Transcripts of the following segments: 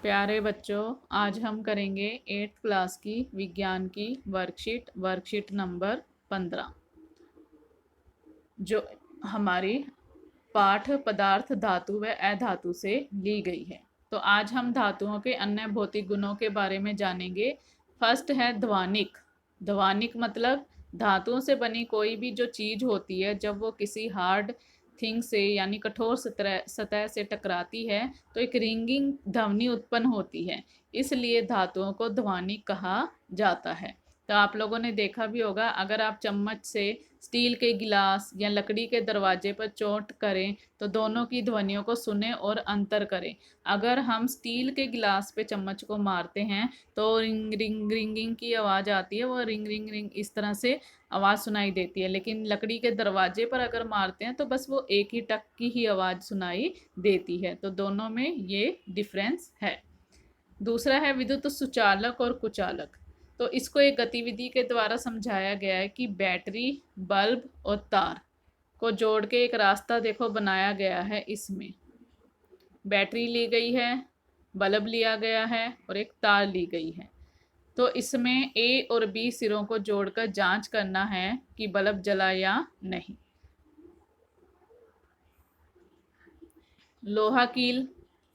प्यारे बच्चों, आज हम करेंगे 8th क्लास की विज्ञान की वर्कशीट नंबर 15, जो हमारी पाठ पदार्थ धातु व अधातु से ली गई है। तो आज हम धातुओं के अन्य भौतिक गुणों के बारे में जानेंगे। फर्स्ट है ध्वनिक। ध्वनिक मतलब धातुओं से बनी कोई भी जो चीज होती है, जब वो किसी हार्ड थिंग से यानी कठोर सतह से टकराती है तो एक रिंगिंग ध्वनि उत्पन्न होती है, इसलिए धातुओं को ध्वनिक कहा जाता है। तो आप लोगों ने देखा भी होगा, अगर आप चम्मच से स्टील के गिलास या लकड़ी के दरवाजे पर चोट करें तो दोनों की ध्वनियों को सुने और अंतर करें। अगर हम स्टील के गिलास पे चम्मच को मारते हैं तो रिंग रिंग रिंगिंग की आवाज़ आती है, वो रिंग रिंग रिंग इस तरह से आवाज़ सुनाई देती है। लेकिन लकड़ी के दरवाजे पर अगर मारते हैं तो बस वो एक ही टक की ही आवाज़ सुनाई देती है। तो दोनों में ये डिफरेंस है। दूसरा है विद्युत सुचालक और कुचालक। तो इसको एक गतिविधि के द्वारा समझाया गया है कि बैटरी, बल्ब और तार को जोड़ के एक रास्ता देखो बनाया गया है। इसमें बैटरी ली गई है, बल्ब लिया गया है और एक तार ली गई है। तो इसमें ए और बी सिरों को जोड़कर जांच करना है कि बल्ब जला या नहीं। लोहा कील।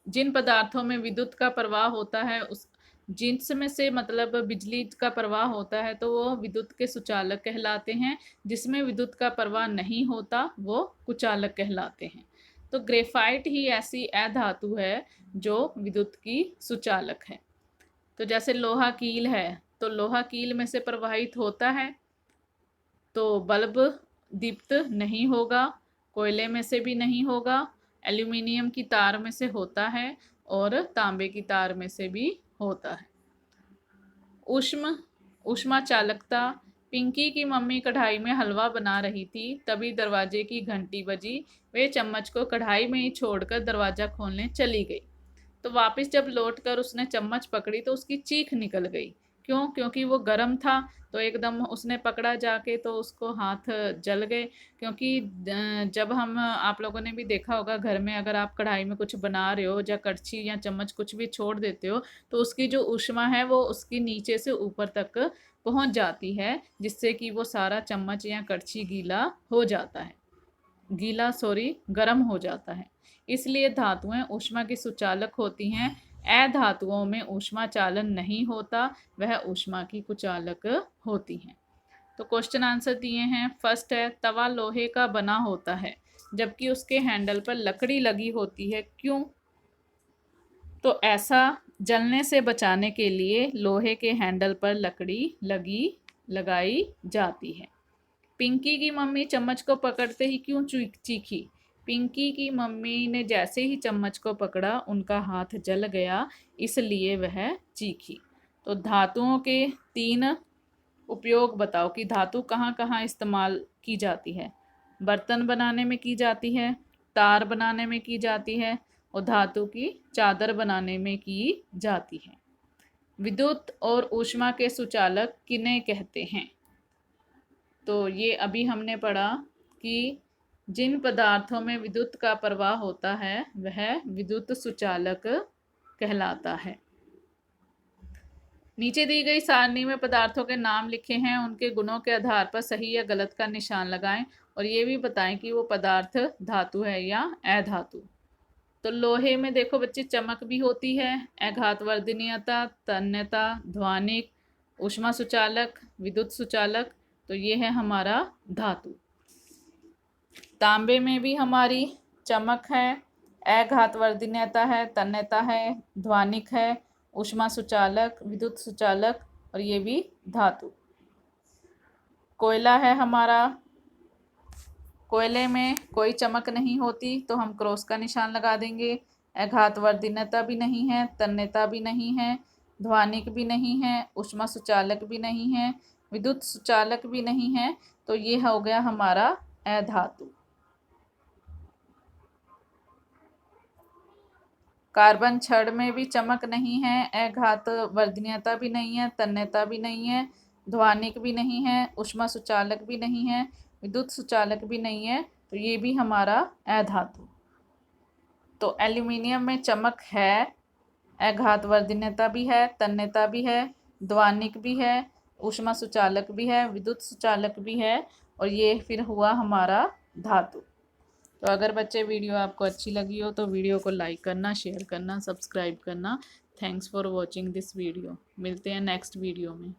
जिन पदार्थों में विद्युत का प्रवाह होता है उस जिनमें से मतलब बिजली का प्रवाह होता है तो वो विद्युत के सुचालक कहलाते हैं। जिसमें विद्युत का प्रवाह नहीं होता वो कुचालक कहलाते हैं। तो ग्रेफाइट ही ऐसी अधातु है जो विद्युत की सुचालक है। तो जैसे लोहा कील है, तो लोहा कील में से प्रवाहित होता है तो बल्ब दीप्त नहीं होगा, कोयले में से भी नहीं होगा, एल्यूमिनियम की तार में से होता है और तांबे की तार में से भी होता है। ऊष्मा चालकता। पिंकी की मम्मी कढ़ाई में हलवा बना रही थी, तभी दरवाजे की घंटी बजी। वे चम्मच को कढ़ाई में ही छोड़कर दरवाजा खोलने चली गई। तो वापस जब लौट कर उसने चम्मच पकड़ी तो उसकी चीख निकल गई। क्यों? क्योंकि वो गर्म था। तो एकदम उसने पकड़ा जाके तो उसको हाथ जल गए। क्योंकि जब हम आप लोगों ने भी देखा होगा, घर में अगर आप कढ़ाई में कुछ बना रहे हो या कड़छी या चम्मच कुछ भी छोड़ देते हो तो उसकी जो ऊष्मा है वो उसकी नीचे से ऊपर तक पहुंच जाती है, जिससे कि वो सारा चम्मच या कड़छी गर्म हो जाता है। इसलिए धातुएं ऊष्मा की सुचालक होती हैं। अधातुओं में ऊष्मा चालन नहीं होता, वह ऊष्मा की कुचालक होती हैं। तो क्वेश्चन आंसर दिए हैं। फर्स्ट है तवा लोहे का बना होता है जबकि उसके हैंडल पर लकड़ी लगी होती है, क्यों? तो ऐसा जलने से बचाने के लिए लोहे के हैंडल पर लकड़ी लगाई जाती है। पिंकी की मम्मी चम्मच को पकड़ते ही क्यों चीखी? पिंकी की मम्मी ने जैसे ही चम्मच को पकड़ा उनका हाथ जल गया, इसलिए वह चीखी। तो धातुओं के 3 उपयोग बताओ कि धातु कहाँ कहाँ इस्तेमाल की जाती है। बर्तन बनाने में की जाती है, तार बनाने में की जाती है और धातु की चादर बनाने में की जाती है। विद्युत और ऊष्मा के सुचालक किन्हें कहते हैं? तो ये अभी हमने पढ़ा कि जिन पदार्थों में विद्युत का प्रवाह होता है वह विद्युत सुचालक कहलाता है। नीचे दी गई सारणी में पदार्थों के नाम लिखे हैं, उनके गुणों के आधार पर सही या गलत का निशान लगाएं और ये भी बताएं कि वो पदार्थ धातु है या अधातु। तो लोहे में देखो बच्चे, चमक भी होती है, आघातवर्धनीयता, तन्यता, ध्वनिक, ऊष्मा सुचालक, विद्युत सुचालक। तो ये है हमारा धातु। तांबे में भी हमारी चमक है, आघातवर्धनीयता है, तन्यता है, ध्वनिक है, ऊष्मा सुचालक, विद्युत सुचालक और ये भी धातु। कोयला है हमारा, कोयले में कोई चमक नहीं होती तो हम क्रॉस का निशान लगा देंगे। आघातवर्धनीयता भी नहीं है, तन्यता भी नहीं है, ध्वनिक भी नहीं है, ऊष्मा सुचालक भी नहीं है, विद्युत सुचालक भी नहीं है। तो ये हो गया हमारा अधातु। कार्बन छड़ में भी चमक नहीं है, आघातवर्धनीयता भी नहीं है, तन्यता भी नहीं है, ध्वनिक भी नहीं है, ऊष्मा सुचालक भी नहीं है, विद्युत सुचालक भी नहीं है। तो ये भी हमारा अधातु। तो एल्यूमिनियम में चमक है, अघातवर्धनीयता भी है, तन्यता भी है, ध्वनिक भी है, ऊष्मा सुचालक भी है, विद्युत सुचालक भी है, और ये फिर हुआ हमारा धातु। तो अगर बच्चे वीडियो आपको अच्छी लगी हो तो वीडियो को लाइक करना, शेयर करना, सब्सक्राइब करना। Thanks for watching this video. मिलते हैं नेक्स्ट वीडियो में।